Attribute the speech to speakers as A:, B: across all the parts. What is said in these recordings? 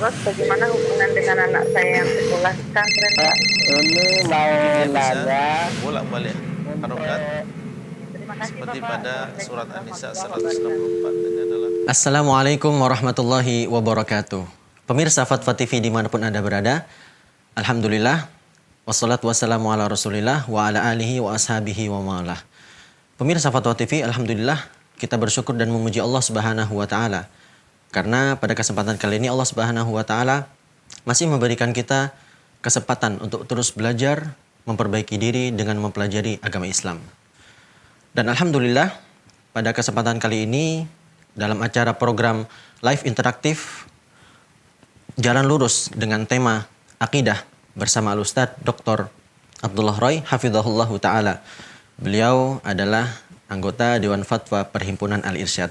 A: Terus bagaimana hubungan dengan anak saya yang sekolah di pesantren, Pak?
B: Ini mau
C: Dia bisa
B: nanya
C: bolak-balik harokat
A: Terima kasih
C: seperti
A: Bapak.
C: pada
A: Assalamualaikum
C: surat An-Nisa
A: warahmatullahi
C: 164
A: wabarakatuh.
C: ini adalah
D: Assalamualaikum warahmatullahi wabarakatuh. Pemirsa Fatwa TV dimanapun Anda berada, Alhamdulillah, wassalatu wassalamu ala rasulillah wa ala alihi wa ashabihi wa ma'alah. Pemirsa Fatwa TV, Alhamdulillah, kita bersyukur dan memuji Allah Subhanahu wa Ta'ala. Karena pada kesempatan kali ini Allah Subhanahu wa Ta'ala masih memberikan kita kesempatan untuk terus belajar, memperbaiki diri dengan mempelajari agama Islam. Dan Alhamdulillah, pada kesempatan kali ini dalam acara program live interaktif Jalan Lurus dengan tema Akidah bersama Al-Ustadz Dr. Abdullah Roy Hafizahullahu Ta'ala. Beliau adalah anggota Dewan Fatwa Perhimpunan Al-Irsyad.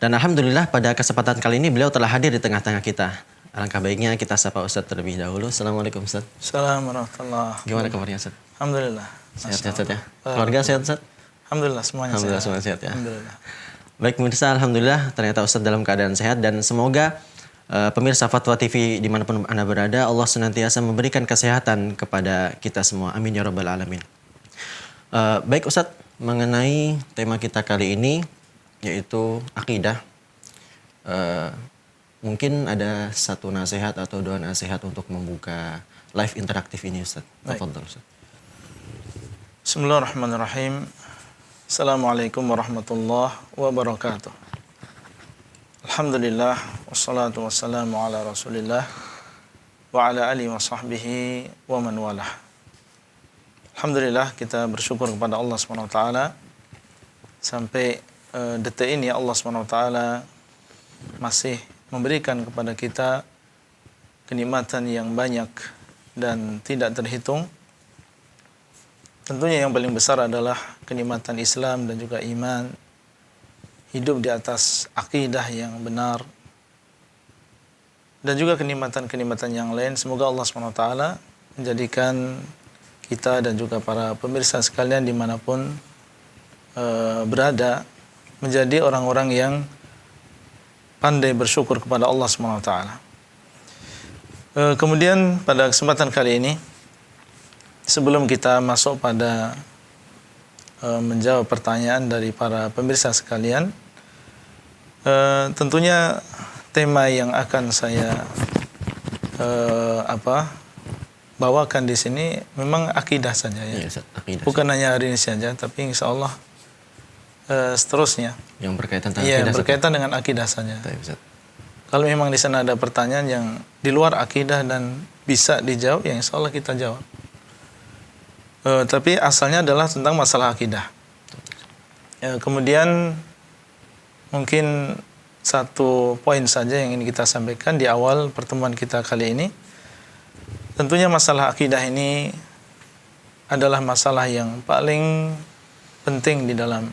D: Dan Alhamdulillah pada kesempatan kali ini beliau telah hadir di tengah-tengah kita. Alangkah baiknya kita sapa Ustadz terlebih dahulu. Assalamualaikum Ustadz.
C: Assalamualaikum warahmatullahi.
D: Gimana kabarnya Ustadz?
C: Alhamdulillah.
D: Sehat-sehat Ustadz ya? Keluarga sehat Ustadz?
C: Alhamdulillah semuanya
D: Alhamdulillah
C: sehat.
D: semuanya sehat ya.
C: Alhamdulillah.
D: Baik pemirsa, Alhamdulillah ternyata Ustadz dalam keadaan sehat dan semoga pemirsa Fatwa TV dimanapun Anda berada, Allah senantiasa memberikan kesehatan kepada kita semua. Amin ya rabbal alamin. Baik Ustadz, mengenai tema kita kali ini yaitu akidah. Mungkin ada satu nasihat atau dua nasihat untuk membuka live interaktif ini Ustadz. Tafadhol Ustadz.
C: Bismillahirrahmanirrahim. Assalamualaikum warahmatullahi wabarakatuh. Alhamdulillah wassalatu wassalamu ala Rasulillah wa ala alihi wa sahbihi wa man walah. Alhamdulillah kita bersyukur kepada Allah Subhanahu wa taala sampai detik ini Allah Subhanahu wa taala masih memberikan kepada kita kenikmatan yang banyak dan tidak terhitung. Tentunya yang paling besar adalah kenikmatan Islam dan juga iman, hidup di atas akidah yang benar, dan juga kenikmatan-kenikmatan yang lain. Semoga Allah SWT menjadikan kita dan juga para pemirsa sekalian dimanapun berada menjadi orang-orang yang pandai bersyukur kepada Allah SWT. Kemudian pada kesempatan kali ini, sebelum kita masuk pada menjawab pertanyaan dari para pemirsa sekalian, tentunya tema yang akan saya bawakan di sini memang akidah saja ya.
D: Iya, Ustadz, akidah.
C: Bukan hanya hari ini saja, tapi insya Allah seterusnya.
D: Yang berkaitan dengan
C: Iya,
D: akidah.
C: berkaitan dengan akidah saja.
D: Baik, Ustadz.
C: Kalau memang di sana ada pertanyaan yang di luar akidah dan bisa dijawab, ya insya Allah kita jawab. Tapi asalnya adalah tentang masalah akidah. Kemudian mungkin satu poin saja yang ingin kita sampaikan di awal pertemuan kita kali ini. Tentunya masalah akidah ini adalah masalah yang paling penting di dalam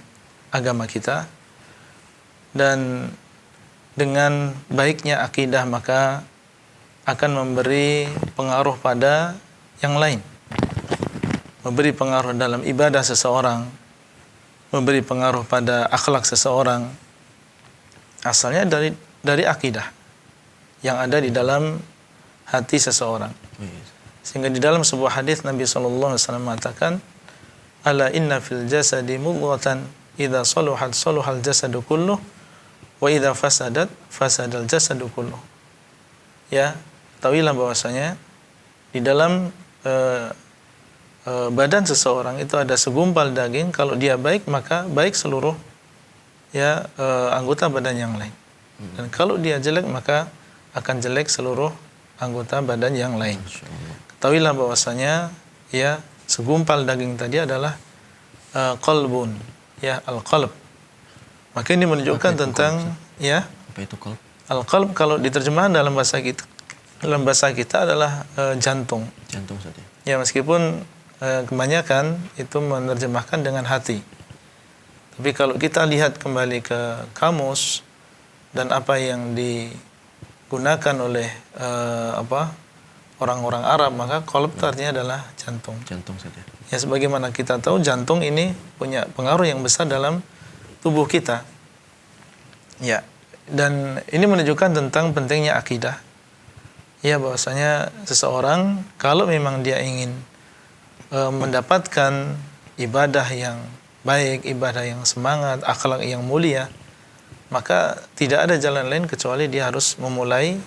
C: agama kita. Dan dengan baiknya akidah maka akan memberi pengaruh pada yang lain. Memberi pengaruh dalam ibadah seseorang, memberi pengaruh pada akhlak seseorang. Asalnya dari akidah yang ada di dalam hati seseorang. Sehingga di dalam sebuah hadis Nabi SAW mengatakan, "Ala inna fil jasadi mudghatan idza saluhat saluhal jasadu kulluh wa idza fasadat fasadal jasadu kulluh." Ya, tahuilah bahwasanya di dalam badan seseorang itu ada segumpal daging. Kalau dia baik maka baik seluruh anggota badan yang lain. Dan kalau dia jelek maka akan jelek seluruh anggota badan yang lain. Ketahuilah bahwasanya segumpal daging tadi adalah qalbun, al-qalb. Maka ini menunjukkan tentang
D: Apa itu qalb?
C: al-qalb kalau diterjemahkan dalam bahasa kita adalah jantung.
D: Jantung saja.
C: Ya, meskipun kebanyakan itu menerjemahkan dengan hati. Tapi kalau kita lihat kembali ke kamus dan apa yang digunakan oleh orang-orang Arab, maka qalb artinya adalah jantung.
D: Jantung saja.
C: Ya, sebagaimana kita tahu jantung ini punya pengaruh yang besar dalam tubuh kita. Ya, dan ini menunjukkan tentang pentingnya akidah. Ya, bahwasanya seseorang kalau memang dia ingin mendapatkan ibadah yang baik, ibadah yang semangat, akhlak yang mulia, maka tidak ada jalan lain kecuali dia harus memulai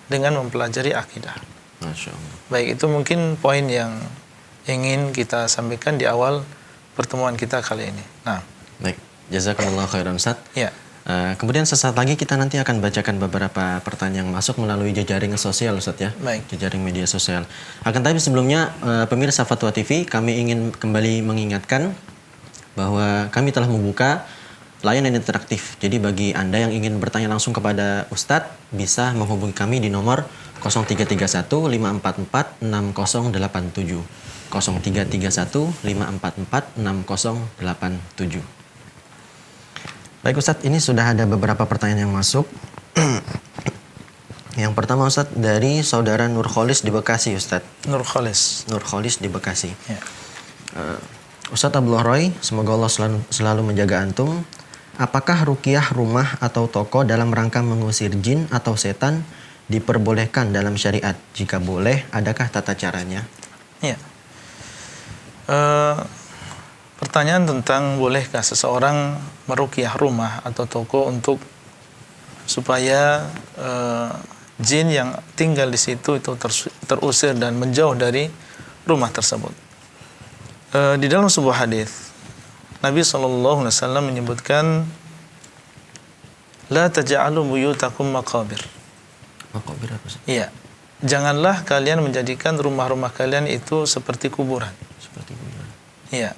C: dengan mempelajari akidah.
D: Masya Allah.
C: Baik, itu mungkin poin yang ingin kita sampaikan di awal pertemuan kita kali ini. Nah,
D: Baik, jazakumullah khairan Ustaz.
C: ya.
D: Kemudian sesaat lagi kita nanti akan bacakan beberapa pertanyaan yang masuk melalui jejaring sosial Ustaz ya.
C: Baik.
D: Jejaring media sosial. Akan tapi sebelumnya pemirsa Fatwa TV, kami ingin kembali mengingatkan bahwa kami telah membuka layanan interaktif. Jadi bagi Anda yang ingin bertanya langsung kepada Ustadz, bisa menghubungi kami di nomor 0331 544 6087. 0331 544 6087. Baik Ustadz, ini sudah ada beberapa pertanyaan yang masuk. Yang pertama Ustadz, dari saudara Nur Kholis di Bekasi Ustadz.
C: Nur Kholis.
D: Nur Kholis di Bekasi.
C: Ya.
D: Ustadz Abdullah Roy, semoga Allah selalu menjaga antum. Apakah ruqyah rumah atau toko dalam rangka mengusir jin atau setan diperbolehkan dalam syariat? Jika boleh, adakah tata caranya?
C: Ya. Pertanyaan tentang bolehkah seseorang meruqyah rumah atau toko untuk supaya jin yang tinggal di situ itu terusir dan menjauh dari rumah tersebut. Di dalam sebuah hadis Nabi SAW menyebutkan la taj'alu buyutakum maqabir.
D: Maqabir apa sih?
C: Iya. Janganlah kalian menjadikan rumah-rumah kalian itu seperti kuburan.
D: Seperti kuburan.
C: Iya.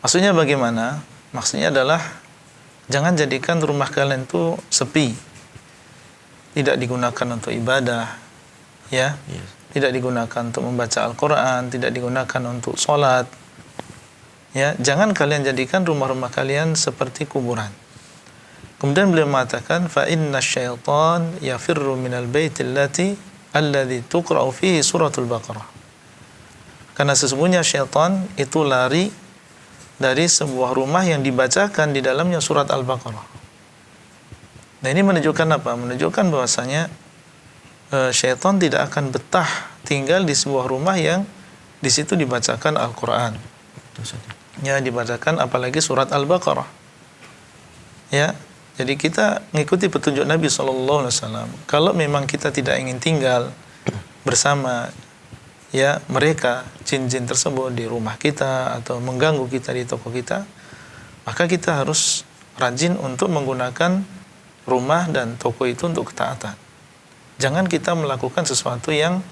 C: Maksudnya bagaimana? Maksudnya adalah jangan jadikan rumah kalian itu sepi. Tidak digunakan untuk ibadah, ya.
D: Yes.
C: Tidak digunakan untuk membaca Al-Qur'an, tidak digunakan untuk sholat. Ya, jangan kalian jadikan rumah-rumah kalian seperti kuburan. Kemudian beliau mengatakan fa inna syaitan yafirru minal baitil alladzi tuqra'u fihi suratul Baqarah. Karena sesungguhnya syaitan itu lari dari sebuah rumah yang dibacakan di dalamnya surat Al-Baqarah. Nah, ini menunjukkan apa? Menunjukkan bahwasanya syaitan tidak akan betah tinggal di sebuah rumah yang di situ dibacakan Al-Qur'an. Ya, dibacakan apalagi surat Al-Baqarah. Ya, jadi kita mengikuti petunjuk Nabi SAW. Kalau memang kita tidak ingin tinggal bersama ya mereka jin-jin tersebut di rumah kita atau mengganggu kita di toko kita, maka kita harus rajin untuk menggunakan rumah dan toko itu untuk ketaatan. Jangan kita melakukan sesuatu yang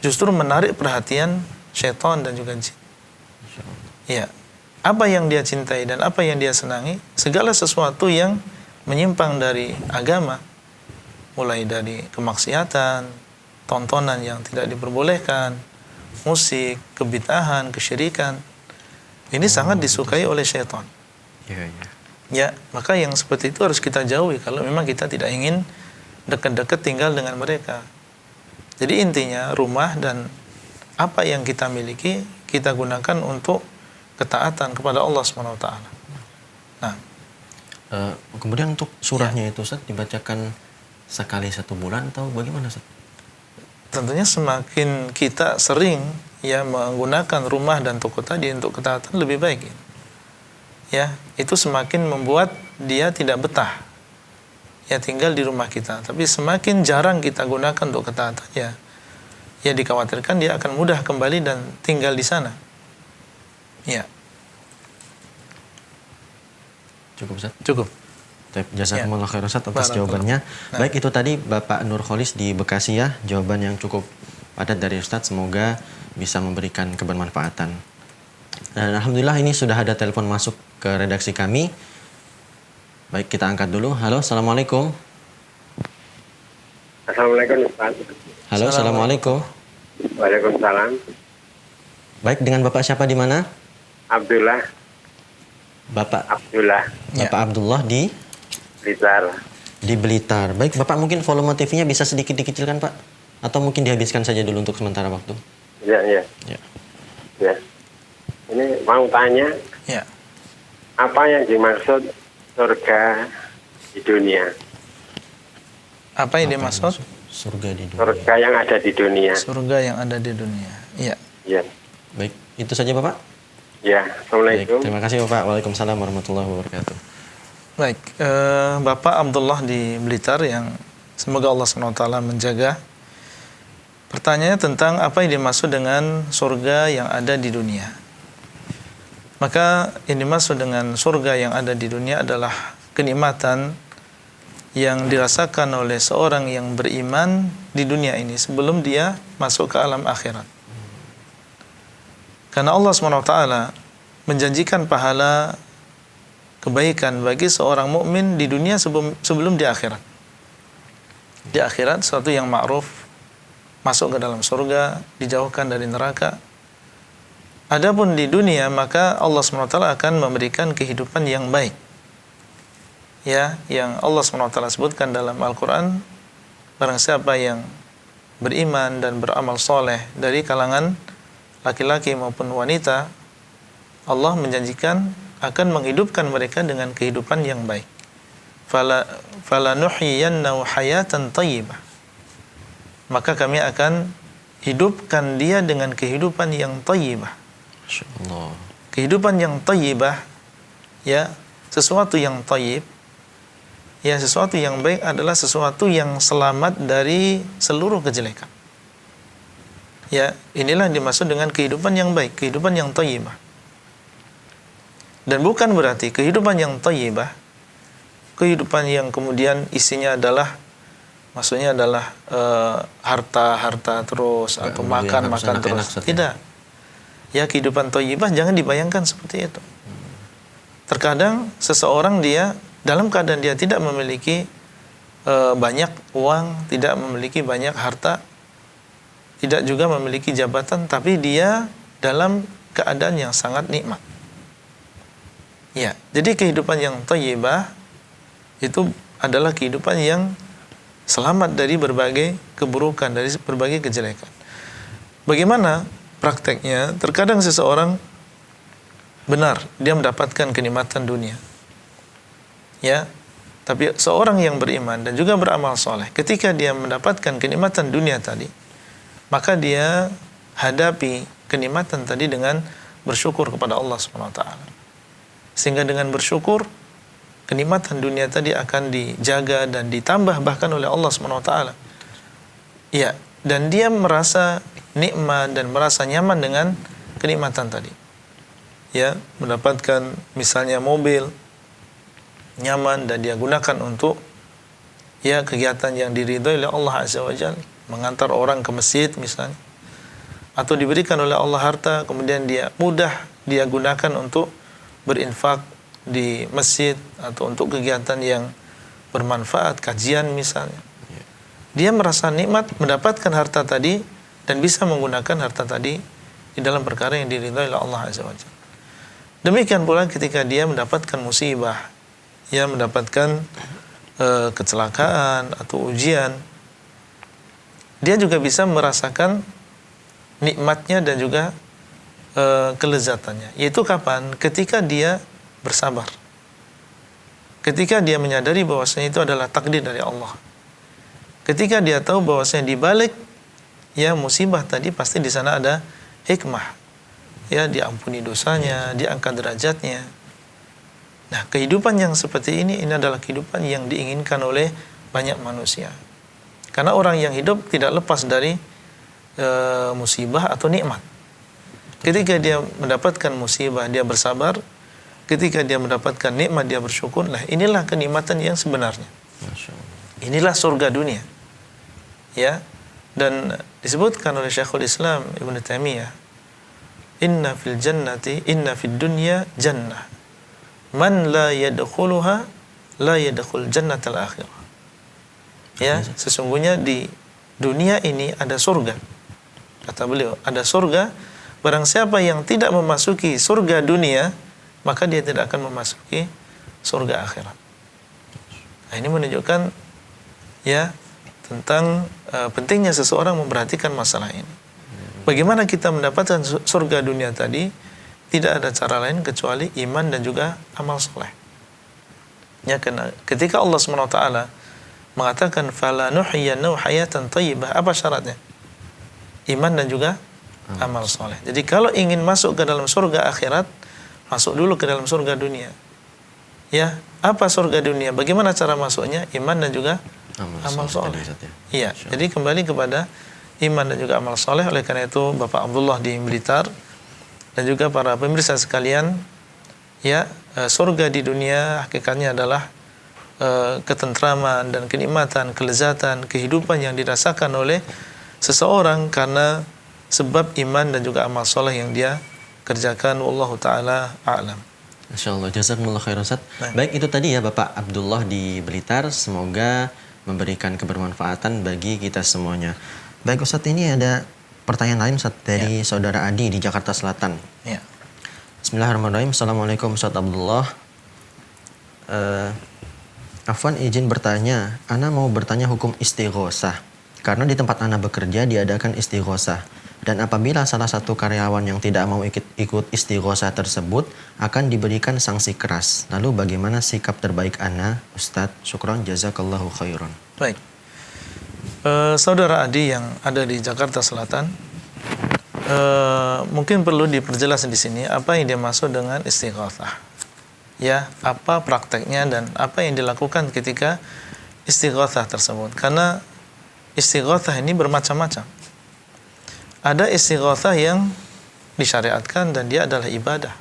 C: justru menarik perhatian syaitan dan juga jin. Ya, apa yang dia cintai dan apa yang dia senangi, segala sesuatu yang menyimpang dari agama, mulai dari kemaksiatan, tontonan yang tidak diperbolehkan, musik, kebid'ahan, kesyirikan, ini sangat disukai oleh syaitan. Ya, maka yang seperti itu harus kita jauhi kalau memang kita tidak ingin dekat-dekat tinggal dengan mereka. Jadi intinya rumah dan apa yang kita miliki kita gunakan untuk ketaatan kepada Allah SWT. Nah,
D: kemudian untuk surahnya itu Ustaz dibacakan sekali 1 bulan atau bagaimana Ustaz?
C: Tentunya semakin kita sering ya menggunakan rumah dan toko tadi untuk ketaatan lebih baik. Ya, itu semakin membuat dia tidak betah ya tinggal di rumah kita. Tapi semakin jarang kita gunakan untuk ketaatan ya dikhawatirkan dia akan mudah kembali dan tinggal di sana. Ya.
D: Cukup Ustaz?
C: Cukup.
D: Jazakumullah khairan Ustaz atas
C: Barakallah.
D: jawabannya.
C: Nah.
D: Baik, itu tadi Bapak Nur Kholis di Bekasi ya, jawaban yang cukup padat dari Ustaz, semoga bisa memberikan kebermanfaatan. Dan alhamdulillah ini sudah ada telepon masuk ke redaksi kami. Baik, kita angkat dulu. Halo, Assalamualaikum.
B: Assalamualaikum Ustaz.
D: Halo, Assalamualaikum.
B: Waalaikumsalam.
D: Baik, dengan Bapak siapa di mana?
B: Abdullah.
D: Bapak
C: Ya.
D: Bapak Abdullah di
B: Blitar.
D: Blitar. Baik, Bapak mungkin volume TV-nya bisa sedikit dikecilkan, Pak? Atau mungkin dihabiskan saja dulu untuk sementara waktu?
B: Ya. Ya. Ini mau tanya,
C: Ya.
B: apa yang dimaksud surga di dunia?
C: Apa yang dimaksud?
D: Surga di dunia.
B: Surga yang ada di dunia.
C: Surga yang ada di dunia. Iya.
B: Ya.
D: Baik, itu saja Bapak.
B: Ya,
D: Baik,
B: Assalamualaikum.
D: terima kasih Bapak. Waalaikumsalam warahmatullahi wabarakatuh.
C: Baik, Bapak Abdullah di Blitar yang semoga Allah SWT menjaga. Pertanyaannya tentang apa yang dimaksud dengan surga yang ada di dunia. Maka yang dimaksud dengan surga yang ada di dunia adalah kenikmatan yang dirasakan oleh seorang yang beriman di dunia ini sebelum dia masuk ke alam akhirat. Karena Allah SWT menjanjikan pahala kebaikan bagi seorang mukmin di dunia sebelum di akhirat. Di akhirat sesuatu yang ma'ruf, masuk ke dalam surga, dijauhkan dari neraka. Adapun di dunia, maka Allah SWT akan memberikan kehidupan yang baik. Ya, yang Allah SWT sebutkan dalam Al-Quran, barang siapa yang beriman dan beramal soleh dari kalangan laki-laki maupun wanita, Allah menjanjikan akan menghidupkan mereka dengan kehidupan yang baik. Fala nuhyiyannahu hayatan thayyibah. Maka kami akan hidupkan dia dengan kehidupan yang thayyibah.
D: Masyaallah.
C: Kehidupan yang thayyibah, ya, sesuatu yang thayyib, ya, sesuatu yang baik adalah sesuatu yang selamat dari seluruh kejelekan. Ya, inilah yang dimaksud dengan kehidupan yang baik, kehidupan yang thayyibah. Dan bukan berarti kehidupan yang thayyibah, kehidupan yang kemudian isinya adalah, maksudnya adalah harta terus atau makan terus. Tidak. Ya, kehidupan thayyibah jangan dibayangkan seperti itu. Terkadang seseorang dia dalam keadaan dia tidak memiliki banyak uang, tidak memiliki banyak harta, tidak juga memiliki jabatan, tapi dia dalam keadaan yang sangat nikmat. Ya, jadi kehidupan yang thayyibah itu adalah kehidupan yang selamat dari berbagai keburukan, dari berbagai kejelekan. Bagaimana prakteknya? Terkadang seseorang benar dia mendapatkan kenikmatan dunia, ya, tapi seorang yang beriman dan juga beramal soleh, ketika dia mendapatkan kenikmatan dunia tadi, maka dia hadapi kenikmatan tadi dengan bersyukur kepada Allah SWT. Sehingga dengan bersyukur, kenikmatan dunia tadi akan dijaga dan ditambah bahkan oleh Allah SWT. Ya, dan dia merasa nikmat dan merasa nyaman dengan kenikmatan tadi. Ya, mendapatkan misalnya mobil nyaman dan dia gunakan untuk ya kegiatan yang diridhoi oleh Allah Azza wa Jalla, mengantar orang ke masjid misalnya, atau diberikan oleh Allah harta, kemudian dia mudah dia gunakan untuk berinfak di masjid atau untuk kegiatan yang bermanfaat, kajian misalnya. Dia merasa nikmat mendapatkan harta tadi dan bisa menggunakan harta tadi di dalam perkara yang diridhoi oleh Allah Azza wa Jalla. Demikian pula ketika dia mendapatkan musibah, ya, mendapatkan kecelakaan atau ujian, dia juga bisa merasakan nikmatnya dan juga kelezatannya. Yaitu kapan? Ketika dia bersabar. Ketika dia menyadari bahwasanya itu adalah takdir dari Allah. Ketika dia tahu bahwasanya di balik ya musibah tadi pasti di sana ada hikmah. Ya, diampuni dosanya, diangkat derajatnya. Nah, kehidupan yang seperti ini adalah kehidupan yang diinginkan oleh banyak manusia. Karena orang yang hidup tidak lepas dari musibah atau nikmat. Ketika dia mendapatkan musibah, dia bersabar. Ketika dia mendapatkan nikmat, dia bersyukur. Nah, inilah kenikmatan yang sebenarnya. Inilah surga dunia. Ya, dan disebutkan oleh Syekhul Islam Ibnu Taimiyah, inna fid dunya jannah. Man la yadkhuluha la yadkhul jannatal akhirah. Ya, sesungguhnya di dunia ini ada surga. Kata beliau, ada surga. Barang siapa yang tidak memasuki surga dunia, maka dia tidak akan memasuki surga akhirat. Nah, ini menunjukkan ya tentang pentingnya seseorang memperhatikan masalah ini. Bagaimana kita mendapatkan surga dunia tadi? Tidak ada cara lain kecuali iman dan juga amal soleh. Ya, karena ketika Allah SWT mengatakan fala nuhyiyannahu hayatan thayyibah. Apa syaratnya? Iman dan juga amal soleh. Jadi kalau ingin masuk ke dalam surga akhirat, masuk dulu ke dalam surga dunia. Ya, apa surga dunia? Bagaimana cara masuknya? Iman dan juga amal soleh. Iya, jadi kembali kepada iman dan juga amal soleh. Oleh karena itu Bapak Abdullah di Blitar dan juga para pemirsa sekalian, ya, surga di dunia hakikatnya adalah ketentraman dan kenikmatan, kelezatan, kehidupan yang dirasakan oleh seseorang karena sebab iman dan juga amal soleh yang dia kerjakan. Wallahu ta'ala a'lam.
D: Insyaallah, jazakumullah khairan Ustaz. Baik, itu tadi ya Bapak Abdullah di Blitar, semoga memberikan kebermanfaatan bagi kita semuanya. Baik Ustaz, ini ada pertanyaan lain Ustaz dari Saudara Adi di Jakarta Selatan.
C: Ya.
D: Bismillahirrahmanirrahim. Assalamualaikum Ustaz Abdullah. Afwan, izin bertanya, Ana mau bertanya hukum istighosah. Karena di tempat Ana bekerja diadakan istighosah. Dan apabila salah satu karyawan yang tidak mau ikut istighosah tersebut, akan diberikan sanksi keras. Lalu bagaimana sikap terbaik Ana, Ustadz? Syukran, jazakallahu khairan.
C: Baik. Saudara Adi yang ada di Jakarta Selatan, mungkin perlu diperjelas di sini apa yang dimaksud dengan istighosah. Ya, apa prakteknya dan apa yang dilakukan ketika istighosah tersebut. Karena istighosah ini bermacam-macam. Ada istighosah yang disyariatkan dan dia adalah ibadah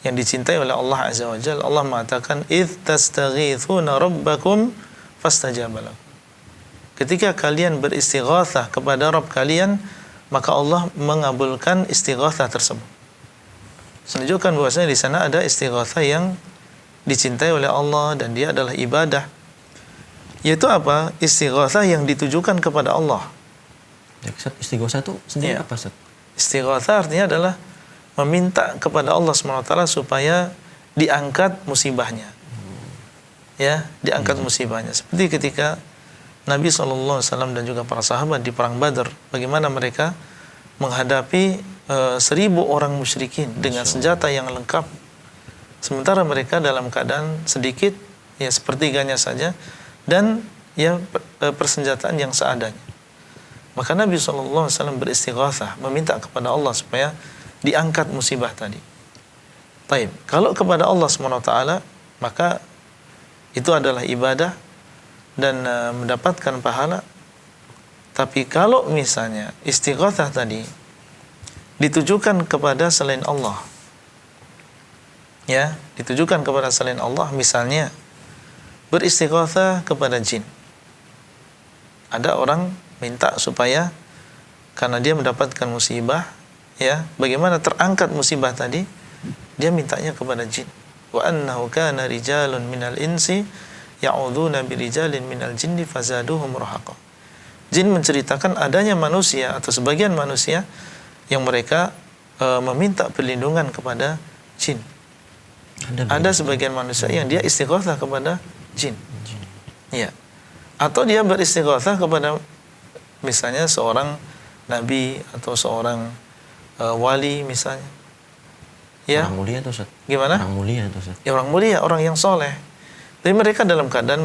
C: yang dicintai oleh Allah Azza wa Jalla. Allah mengatakan, "Idz tastaghithuna rabbakum fastajaba lakum." Ketika kalian beristighosah kepada Rabb kalian, maka Allah mengabulkan istighosah tersebut. Menunjukkan bahwasanya di sana ada istighosah yang dicintai oleh Allah dan dia adalah ibadah. Yaitu apa? Istighosah yang ditujukan kepada Allah.
D: Ya, istighosah itu sendiri apa, Ustaz?
C: Istighosah artinya adalah meminta kepada Allah SWT supaya diangkat musibahnya. Ya, diangkat musibahnya. Seperti ketika Nabi SAW dan juga para sahabat di perang Badar, bagaimana mereka menghadapi 1000 orang musyrikin dengan senjata yang lengkap, sementara mereka dalam keadaan sedikit, ya sepertiganya saja, dan ya persenjataan yang seadanya. Maka Nabi SAW beristighosah, meminta kepada Allah supaya diangkat musibah tadi. Taib. Kalau kepada Allah SWT, maka itu adalah ibadah dan mendapatkan pahala. Tapi kalau misalnya istighosah tadi ditujukan kepada selain Allah, ya, ditujukan kepada selain Allah, misalnya beristighosah kepada jin. Ada orang minta supaya karena dia mendapatkan musibah, ya, bagaimana terangkat musibah tadi, dia mintanya kepada jin. Wa annahu kana rijalun minal insi ya'udzuuna birijalin minal jinni fazaduhum rahaqa. Jin menceritakan adanya manusia atau sebagian manusia yang mereka meminta perlindungan kepada jin. Ada sebagian manusia yang dia istighosah kepada jin. Ya. Atau dia beristighosah kepada misalnya seorang nabi atau seorang wali misalnya. Ya.
D: Orang mulia itu, Ustaz.
C: Gimana?
D: Orang mulia itu, Ustaz.
C: Ya, orang mulia, orang yang soleh. Tapi mereka dalam keadaan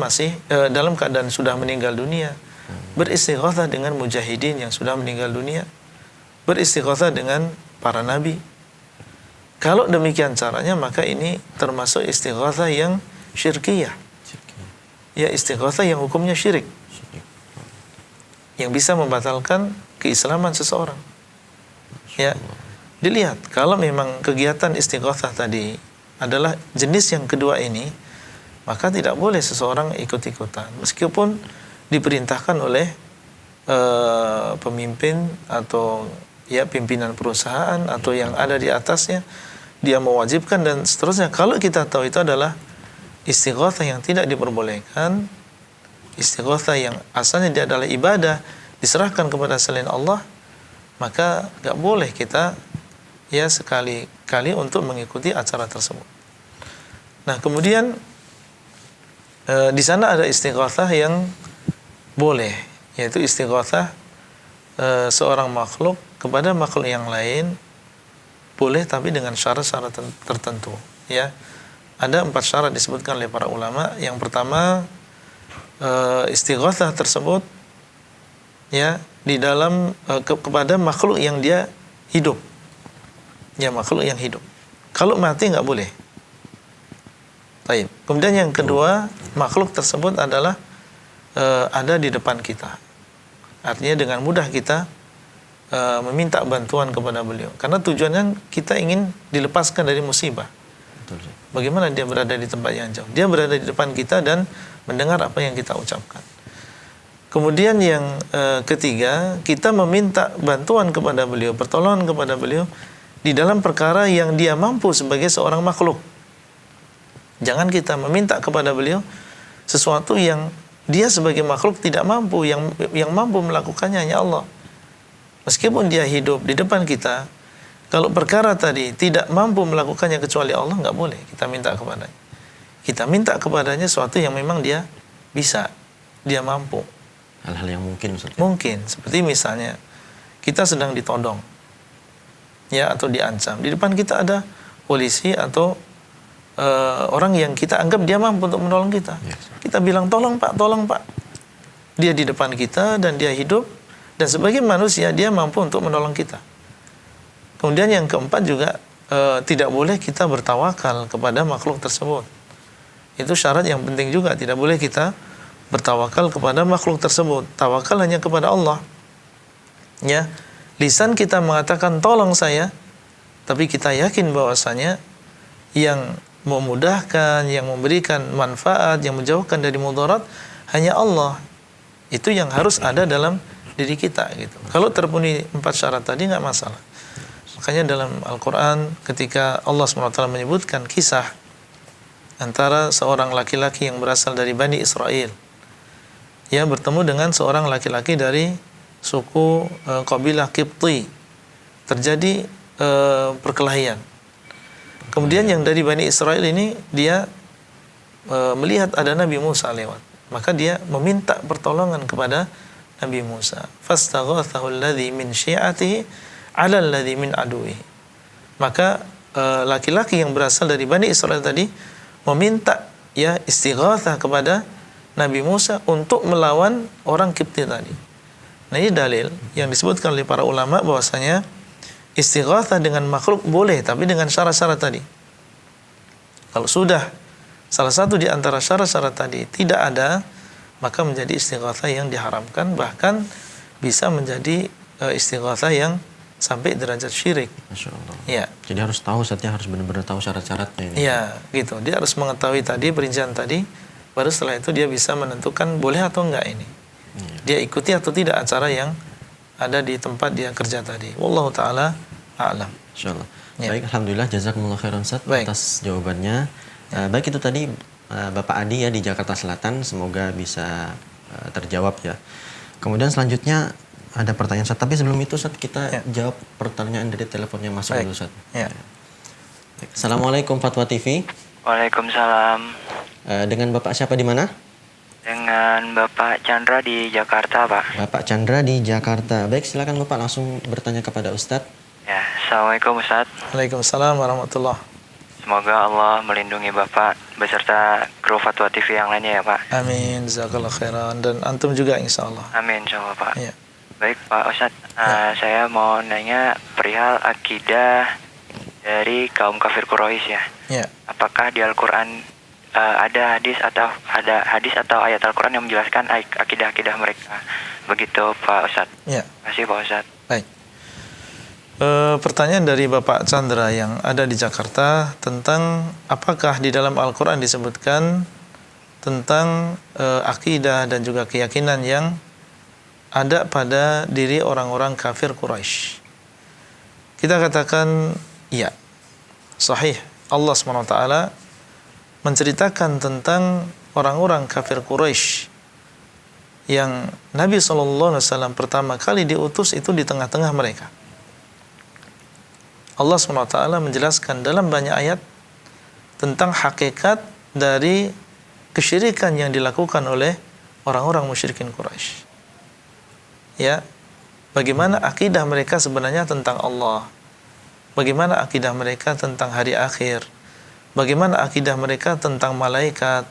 C: dalam keadaan sudah meninggal dunia. Beristighosah dengan mujahidin yang sudah meninggal dunia. Beristighosah dengan para nabi. Kalau demikian caranya, maka ini termasuk istighosah yang syirkiyah. Ya, istighosah yang hukumnya syirik. Yang bisa membatalkan keislaman seseorang. Ya, dilihat kalau memang kegiatan istighosah tadi adalah jenis yang kedua ini, maka tidak boleh seseorang ikut-ikutan meskipun diperintahkan oleh pemimpin atau ya pimpinan perusahaan atau yang ada di atasnya, dia mewajibkan dan seterusnya. Kalau kita tahu itu adalah istighosah yang tidak diperbolehkan, istighosah yang asalnya dia adalah ibadah diserahkan kepada selain Allah, maka nggak boleh kita ya sekali-kali untuk mengikuti acara tersebut. Nah, kemudian di sana ada istighosah yang boleh, yaitu istighosah seorang makhluk kepada makhluk yang lain, boleh tapi dengan syarat-syarat tertentu. Ya, ada 4 syarat disebutkan oleh para ulama. Yang pertama, istighatsah tersebut ya di dalam kepada makhluk yang dia hidup. Ya, makhluk yang hidup. Kalau mati nggak boleh. Baik. Kemudian yang kedua, makhluk tersebut adalah ada di depan kita. Artinya dengan mudah kita meminta bantuan kepada beliau. Karena tujuannya kita ingin dilepaskan dari musibah.
D: Betul.
C: Bagaimana dia berada di tempat yang jauh? Dia berada di depan kita dan mendengar apa yang kita ucapkan. Kemudian yang ketiga, kita meminta bantuan kepada beliau, pertolongan kepada beliau di dalam perkara yang dia mampu sebagai seorang makhluk. Jangan kita meminta kepada beliau sesuatu yang dia sebagai makhluk tidak mampu, yang mampu melakukannya hanya Allah. Meskipun dia hidup di depan kita, kalau perkara tadi tidak mampu melakukannya kecuali Allah, nggak boleh kita minta kepadanya. Kita minta kepadanya sesuatu yang memang dia bisa, dia mampu.
D: Hal-hal yang mungkin Ustaz.
C: Mungkin, seperti misalnya kita sedang ditodong, ya, atau diancam. Di depan kita ada polisi atau orang yang kita anggap dia mampu untuk menolong kita.
D: Yes.
C: Kita bilang, tolong pak, tolong pak. Dia di depan kita dan dia hidup, dan sebagai manusia dia mampu untuk menolong kita. Kemudian yang keempat juga, tidak boleh kita bertawakal kepada makhluk tersebut. Itu syarat yang penting juga, tidak boleh kita bertawakal kepada makhluk tersebut. Tawakal hanya kepada Allah. Ya, lisan kita mengatakan tolong saya, tapi kita yakin bahwasanya yang memudahkan, yang memberikan manfaat, yang menjauhkan dari mudarat hanya Allah. Itu yang harus ada dalam diri kita gitu. Kalau terpenuhi 4 syarat tadi nggak masalah. Makanya dalam Al-Quran ketika Allah SWT menyebutkan kisah antara seorang laki-laki yang berasal dari Bani Israel yang bertemu dengan seorang laki-laki dari suku kabilah Qibti, terjadi perkelahian. Kemudian yang dari Bani Israel ini dia melihat ada Nabi Musa lewat, maka dia meminta pertolongan kepada Nabi Musa. Fastaghathahu alladhi min syi'atihi 'ala alladhi min aduwihi. Maka laki-laki yang berasal dari Bani Israel tadi meminta ya istighatsah kepada Nabi Musa untuk melawan orang Qibti tadi. Nah, ini dalil yang disebutkan oleh para ulama bahwasanya istighatsah dengan makhluk boleh, tapi dengan syarat-syarat tadi. Kalau sudah salah satu di antara syarat-syarat tadi tidak ada, maka menjadi istighatsah yang diharamkan, bahkan bisa menjadi istighatsah yang sampai derajat syirik.
D: Masya Allah.
C: Ya.
D: Jadi harus tahu, Ustaznya harus benar-benar tahu syarat-syaratnya ini.
C: Ya, gitu. Dia harus mengetahui tadi perincian tadi, baru setelah itu dia bisa menentukan boleh atau enggak ini. Dia ikuti atau tidak acara yang ada di tempat dia kerja tadi. Wallahu taala a'lam.
D: Insyaallah.
C: Ya.
D: Baik, alhamdulillah jazakumullah khairan Ustaz atas jawabannya. Baik, itu tadi Bapak Adi ya di Jakarta Selatan, semoga bisa terjawab ya. Kemudian selanjutnya ada pertanyaan Ustaz, tapi sebelum itu Ustaz kita jawab pertanyaan dari teleponnya masuk dulu Ustaz.
C: Ya.
D: Assalamualaikum Fatwa TV.
E: Waalaikumsalam.
D: Dengan Bapak siapa di mana?
E: Dengan Bapak Chandra di Jakarta, Pak.
D: Bapak Chandra di Jakarta. Baik, silakan Bapak langsung bertanya kepada Ustadz.
E: Ya, Assalamualaikum Ustaz.
C: Waalaikumsalam warahmatullahi.
E: Semoga Allah melindungi Bapak beserta kru Fatwa TV yang lainnya ya, Pak.
C: Amin, jazakallahu khairan, dan antum juga insyaallah.
E: Amin, insyaallah, Pak.
C: Ya.
E: Baik, Pak Ustaz. Saya mau nanya perihal akidah dari kaum kafir Quraisy ya.
C: Ya.
E: Apakah di Al-Qur'an ada hadis atau ayat Al-Qur'an yang menjelaskan akidah-akidah mereka? Begitu, Pak Ustaz.
C: Ya.
E: Terima kasih, Pak Ustaz.
C: Baik. Pertanyaan dari Bapak Chandra yang ada di Jakarta tentang apakah di dalam Al-Quran disebutkan tentang akidah dan juga keyakinan yang ada pada diri orang-orang kafir Quraisy. Kita katakan iya, sahih. Allah SWT menceritakan tentang orang-orang kafir Quraisy yang Nabi SAW pertama kali diutus itu di tengah-tengah mereka. Allah SWT menjelaskan dalam banyak ayat tentang hakikat dari kesyirikan yang dilakukan oleh orang-orang musyrikin Quraisy. Ya, bagaimana akidah mereka sebenarnya tentang Allah, bagaimana akidah mereka tentang hari akhir, bagaimana akidah mereka tentang malaikat.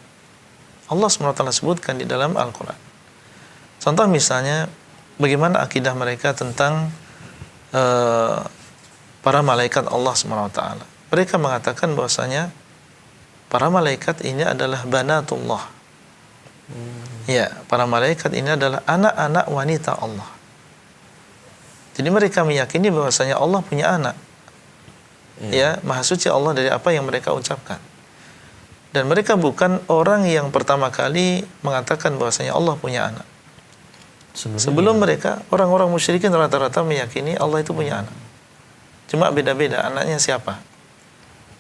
C: Allah SWT sebutkan di dalam Al-Quran. Contoh misalnya, bagaimana akidah mereka tentang para malaikat Allah SWT. Mereka mengatakan bahwasanya para malaikat ini adalah banatullah. Ya, para malaikat ini adalah anak-anak wanita Allah. Jadi mereka meyakini bahwasanya Allah punya anak. Ya, Maha Suci Allah dari apa yang mereka ucapkan. Dan mereka bukan orang yang pertama kali mengatakan bahwasanya Allah punya anak. Sebelum mereka, orang-orang musyrikin rata-rata meyakini Allah itu punya anak. Cuma beda-beda anaknya siapa.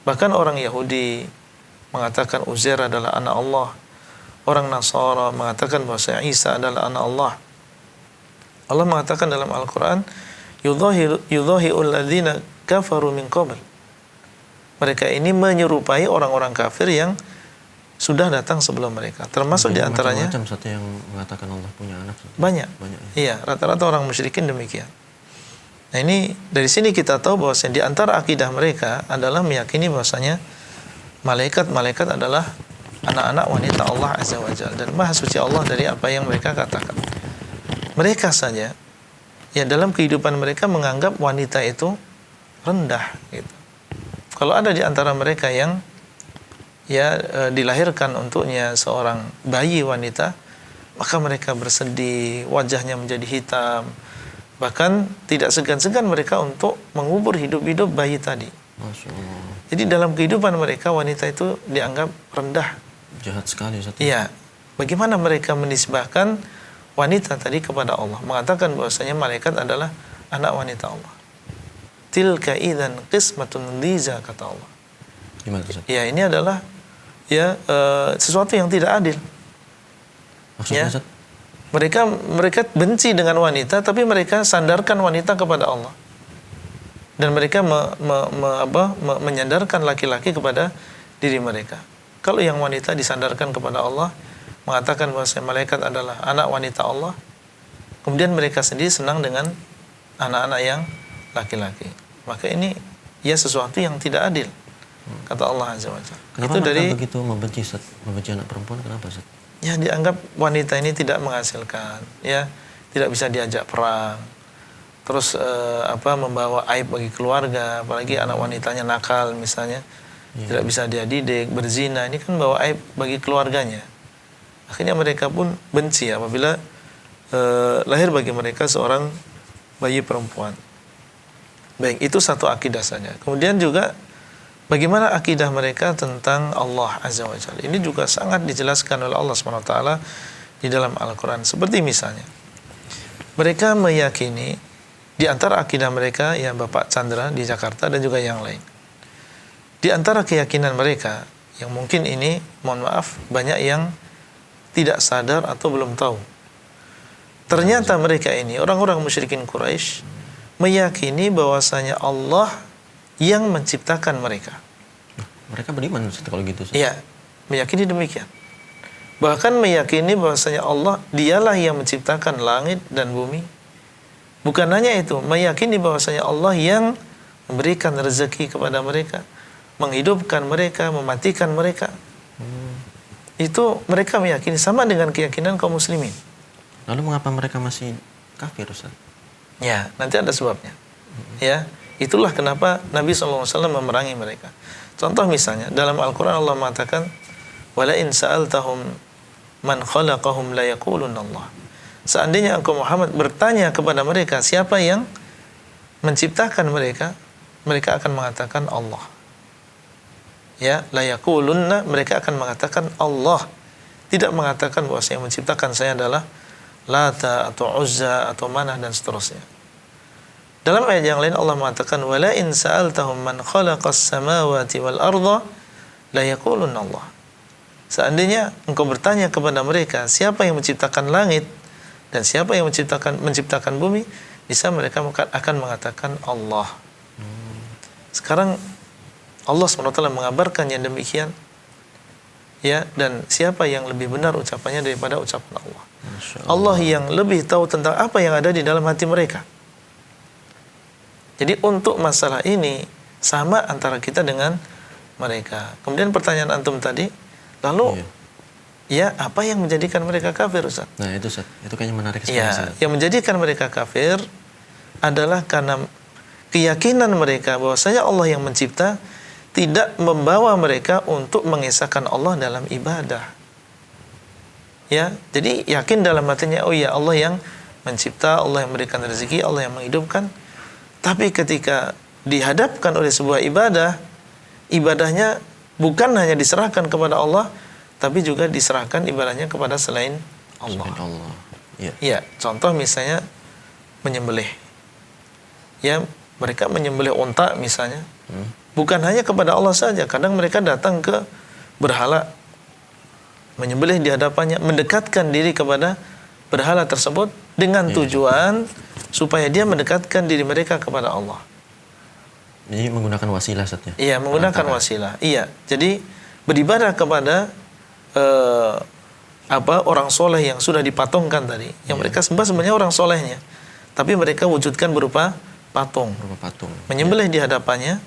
C: Bahkan orang Yahudi mengatakan Uzair adalah anak Allah. Orang Nasara mengatakan bahwa Isa adalah anak Allah. Allah mengatakan dalam Al-Quran, yudhahi'ul ladzina kafaru min qabl. Mereka ini menyerupai orang-orang kafir yang sudah datang sebelum mereka. Termasuk diantaranya
D: macam satu yang mengatakan Allah punya anak.
C: Banyak. Iya, rata-rata orang musyrikin demikian. Nah, ini dari sini kita tahu bahwa di antara akidah mereka adalah meyakini bahwasanya malaikat-malaikat adalah anak-anak wanita Allah Azza wa Jalla dan Maha Suci Allah dari apa yang mereka katakan. Mereka saja ya dalam kehidupan mereka menganggap wanita itu rendah gitu. Kalau ada di antara mereka yang dilahirkan untuknya seorang bayi wanita, maka mereka bersedih, wajahnya menjadi hitam. Bahkan tidak segan-segan mereka untuk mengubur hidup-hidup bayi tadi.
D: Masya Allah.
C: Jadi dalam kehidupan mereka wanita itu dianggap rendah.
D: Jahat sekali.
C: Iya. Bagaimana mereka menisbahkan wanita tadi kepada Allah, mengatakan bahwasanya malaikat adalah anak wanita Allah. Tilka idzan qismatun dhiza, kata Allah.
D: Gimana Ustaz?
C: Ya, ini adalah sesuatu yang tidak adil.
D: Maksudnya
C: Ya.
D: Ustaz?
C: Mereka benci dengan wanita, tapi mereka sandarkan wanita kepada Allah. Dan mereka menyandarkan laki-laki kepada diri mereka. Kalau yang wanita disandarkan kepada Allah, mengatakan bahwa malaikat adalah anak wanita Allah, kemudian mereka sendiri senang dengan anak-anak yang laki-laki. Maka ini ya sesuatu yang tidak adil, kata Allah Azza wa Jalla.
D: Kenapa
C: Itu dari
D: begitu membenci Ustaz? Membenci anak perempuan kenapa Ustaz?
C: ya dianggap wanita ini tidak menghasilkan, ya tidak bisa diajak perang, terus membawa aib bagi keluarga, apalagi anak wanitanya nakal misalnya, tidak bisa dia didik, berzina, ini kan bawa aib bagi keluarganya. Akhirnya mereka pun benci apabila lahir bagi mereka seorang bayi perempuan. Baik, itu satu akidah saja. Kemudian juga bagaimana akidah mereka tentang Allah Azza wa Jalla. Ini juga sangat dijelaskan oleh Allah SWT di dalam Al-Quran. Seperti misalnya, mereka meyakini di antara akidah mereka, ya Bapak Chandra di Jakarta dan juga yang lain. Di antara keyakinan mereka, yang mungkin ini, mohon maaf, banyak yang tidak sadar atau belum tahu. Ternyata mereka ini, orang-orang musyrikin Quraisy, meyakini bahwasanya Allah yang menciptakan mereka.
D: Mereka beriman kalau gitu.
C: Iya, meyakini demikian. Bahkan meyakini bahwasanya Allah dialah yang menciptakan langit dan bumi. Bukan hanya itu, meyakini bahwasanya Allah yang memberikan rezeki kepada mereka, menghidupkan mereka, mematikan mereka. Itu mereka meyakini sama dengan keyakinan kaum muslimin.
D: Lalu mengapa mereka masih kafir Ustaz?
C: Ya, nanti ada sebabnya. Ya, itulah kenapa Nabi SAW memerangi mereka. Contoh misalnya, dalam Al-Quran Allah mengatakan, "Wala in sa'altahum man khalaqahum la yaqulunna Allah." Seandainya engkau Muhammad bertanya kepada mereka siapa yang menciptakan mereka, mereka akan mengatakan Allah. Ya, la yaqulunna, mereka akan mengatakan Allah. Tidak mengatakan bahwa yang menciptakan saya adalah Lata atau Uzza atau Manah dan seterusnya. Dalam ayat yang lain Allah mengatakan wala in sa'altahum man khalaqas samawati wal arda la yaqulunna Allah. Seandainya engkau bertanya kepada mereka siapa yang menciptakan langit dan siapa yang menciptakan bumi, bisa mereka akan mengatakan Allah. Sekarang Allah SWT mengabarkan yang demikian, ya, dan siapa yang lebih benar ucapannya daripada ucapan Allah? Allah yang lebih tahu tentang apa yang ada di dalam hati mereka. Jadi untuk masalah ini sama antara kita dengan mereka. Kemudian pertanyaan antum tadi, lalu Ya, apa yang menjadikan mereka kafir, Ustaz?
D: Nah, itu Ustaz. Itu kayaknya menarik sekali,
C: Ya,
D: Ustaz.
C: yang menjadikan mereka kafir adalah karena keyakinan mereka bahwasanya Allah yang mencipta tidak membawa mereka untuk mengesahkan Allah dalam ibadah. Ya, jadi yakin dalam hatinya, oh ya, Allah yang mencipta, Allah yang memberikan rezeki, Allah yang menghidupkan. Tapi ketika dihadapkan oleh sebuah ibadah, ibadahnya bukan hanya diserahkan kepada Allah, tapi juga diserahkan ibadahnya kepada selain Allah.
D: Selain Allah. Ya.
C: Ya, contoh misalnya menyembelih. Ya, mereka menyembelih unta misalnya. Bukan hanya kepada Allah saja, kadang mereka datang ke berhala, menyembelih di hadapannya, mendekatkan diri kepada berhala tersebut dengan tujuan supaya dia mendekatkan diri mereka kepada Allah.
D: Jadi menggunakan wasilah, Ustaz, ya?
C: Iya, menggunakan wasilah. Iya, jadi beribadah kepada orang soleh yang sudah dipatungkan tadi, yang mereka sembah sebenarnya orang solehnya, tapi mereka wujudkan berupa patung, menyembelih di hadapannya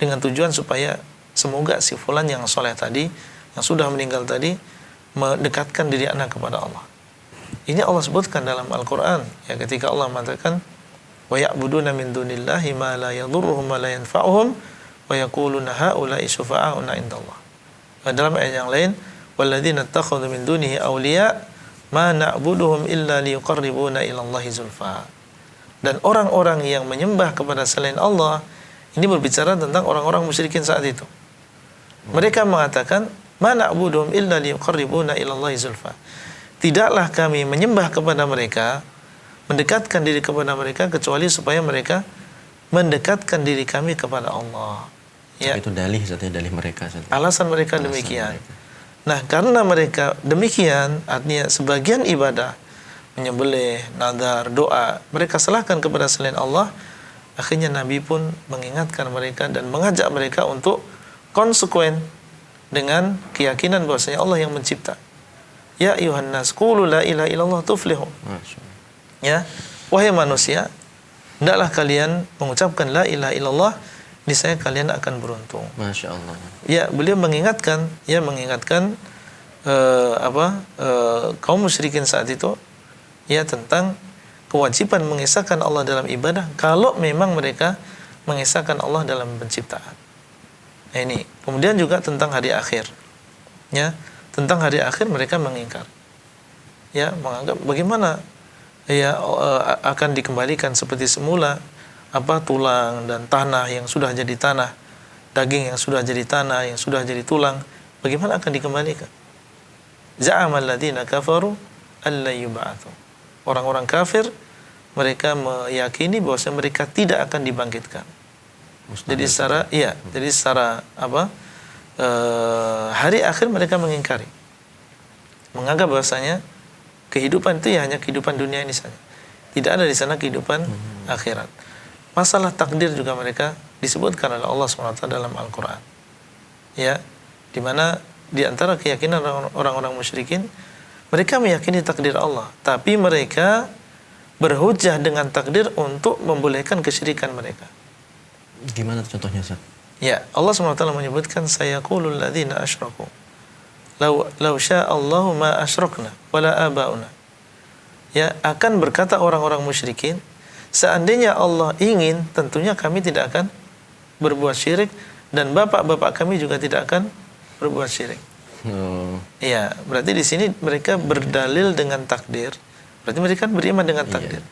C: dengan tujuan supaya semoga si fulan yang soleh tadi, yang sudah meninggal tadi, mendekatkan diri anak kepada Allah. Ini Allah sebutkan dalam Al-Quran, ya, ketika Allah mengatakan wa ya'buduna min dunillahi ma la yadhurruhum wa la yanfa'uhum wa yaquluna haula'i syufa'auna indallah. Dalam ayat yang lain, walladzina ittakhadhu min dunihi awliya ma na'buduhum illa liyuqarribuna ila Allahi zulfa. Dan orang-orang yang menyembah kepada selain Allah, ini berbicara tentang orang-orang musyrikin saat itu. Mereka mengatakan, ma na'buduhum illa liyuqarribuna ila Allahi zulfa. Tidaklah kami menyembah kepada mereka, mendekatkan diri kepada mereka, kecuali supaya mereka mendekatkan diri kami kepada Allah. Ya.
D: Itu dalih, dalih mereka.
C: Alasan mereka demikian. Nah, karena mereka demikian, artinya sebagian ibadah, menyembelih, nadar, doa, mereka serahkan kepada selain Allah. Akhirnya Nabi pun mengingatkan mereka dan mengajak mereka untuk konsekuen dengan keyakinan bahwasanya Allah yang mencipta. Ya ayuhan nas qulu la ilaha illallah tuflihu. Ya, wahai manusia, hendaklah kalian mengucapkan la ilaha illallah, niscaya kalian akan beruntung.
D: Masya Allah.
C: Ya, beliau mengingatkan, kaum musyrikin saat itu, ya, tentang kewajiban mengesahkan Allah dalam ibadah kalau memang mereka mengesahkan Allah dalam penciptaan. Nah, ini kemudian juga tentang hari akhir, ya, tentang hari akhir mereka mengingkar, ya, menganggap bagaimana ya akan dikembalikan seperti semula, tulang dan tanah yang sudah jadi tanah, daging yang sudah jadi tanah, yang sudah jadi tulang, bagaimana akan dikembalikan? Za'amal ladzina kafaru alla yub'atsu. Orang-orang kafir mereka meyakini bahwa mereka tidak akan dibangkitkan. Jadi secara hari akhir mereka mengingkari, menganggap bahwasanya kehidupan itu ya hanya kehidupan dunia ini saja, tidak ada di sana kehidupan akhirat. Masalah takdir juga mereka disebutkan oleh Allah SWT dalam Al-Quran, ya, di mana di antara keyakinan orang-orang musyrikin, mereka meyakini takdir Allah, tapi mereka berhujjah dengan takdir untuk membolehkan kesyirikan mereka.
D: Gimana contohnya, Ustaz?
C: Ya, Allah SWT menyebutkan sayaqulul ladzina asyraku law syaa Allahu ma asyrakna wala abauna. Ya, akan berkata orang-orang musyrikin, seandainya Allah ingin, tentunya kami tidak akan berbuat syirik dan bapak-bapak kami juga tidak akan berbuat syirik. Iya, berarti di sini mereka berdalil dengan takdir. Berarti mereka beriman dengan takdir.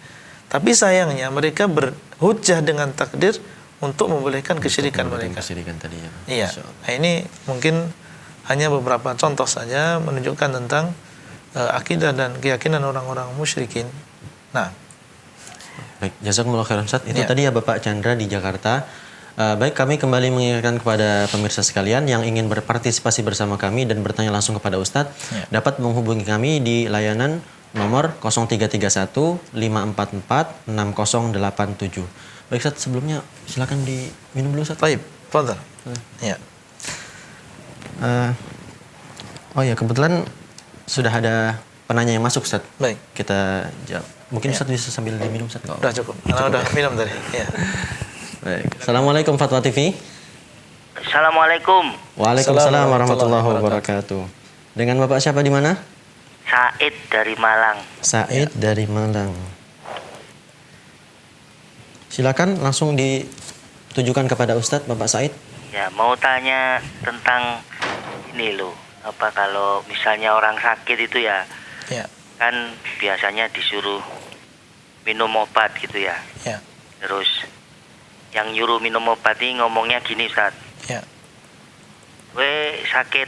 C: Tapi sayangnya mereka berhujjah dengan takdir untuk membolehkan kesyirikan mereka.
D: Kesyirikan tadi, ya.
C: Iya. Nah, ini mungkin hanya beberapa contoh saja menunjukkan tentang akidah dan keyakinan orang-orang musyrikin. Nah,
D: baik, jazakumullah khairan, Ustaz. Itu tadi ya Bapak Chandra di Jakarta. Baik, kami kembali mengingatkan kepada pemirsa sekalian yang ingin berpartisipasi bersama kami dan bertanya langsung kepada Ustadz, dapat menghubungi kami di layanan nomor 0331 544 6087. Baik, Ustadz, sebelumnya silakan diminum dulu, Ustadz.
C: Baik, fadhal. Ya.
D: Oh ya, kebetulan sudah ada penanya yang masuk, Ustadz.
C: Baik.
D: Kita jawab. Mungkin Ustadz bisa sambil diminum, Ustadz.
C: Udah cukup. Karena udah minum tadi. Ya.
D: Baik. Assalamualaikum Fatwa TV.
F: Assalamualaikum.
D: Waalaikumsalam warahmatullahi wabarakatuh. Dengan Bapak siapa di mana?
F: Said dari Malang.
D: Said dari Malang. Silakan langsung ditujukan kepada Ustadz Bapak Said.
F: Ya, mau tanya tentang ini loh. Apa kalau misalnya orang sakit itu ya,
C: Ya,
F: kan biasanya disuruh minum obat gitu ya.
C: ya,
F: Terus yang nyuruh minum obat ini ngomongnya gini, Ustaz.
C: ya,
F: We sakit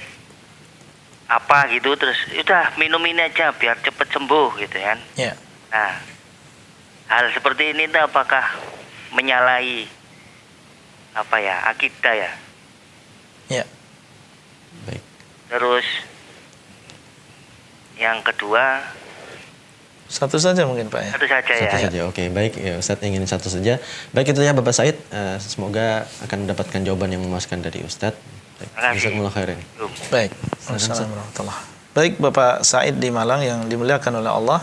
F: apa gitu, terus udah minum ini aja biar cepet sembuh gitu kan.
C: ya.
F: Nah, hal seperti ini tuh apakah menyalahi apa ya, akidah ya?
C: Ya.
D: Baik.
F: Terus yang kedua,
C: Satu saja mungkin Pak ya.
F: satu saja ya.
D: Satu saja, oke. Baik, ya, Ustadz ingin satu saja. Baik, itu ya Bapak Said. Semoga akan mendapatkan jawaban yang memuaskan dari Ustadz.
F: Terima kasih.
D: Jazakumullah khairan.
C: Baik. Assalamualaikum warahmatullahi wabarakatuh. Baik Bapak Said di Malang yang dimuliakan oleh Allah.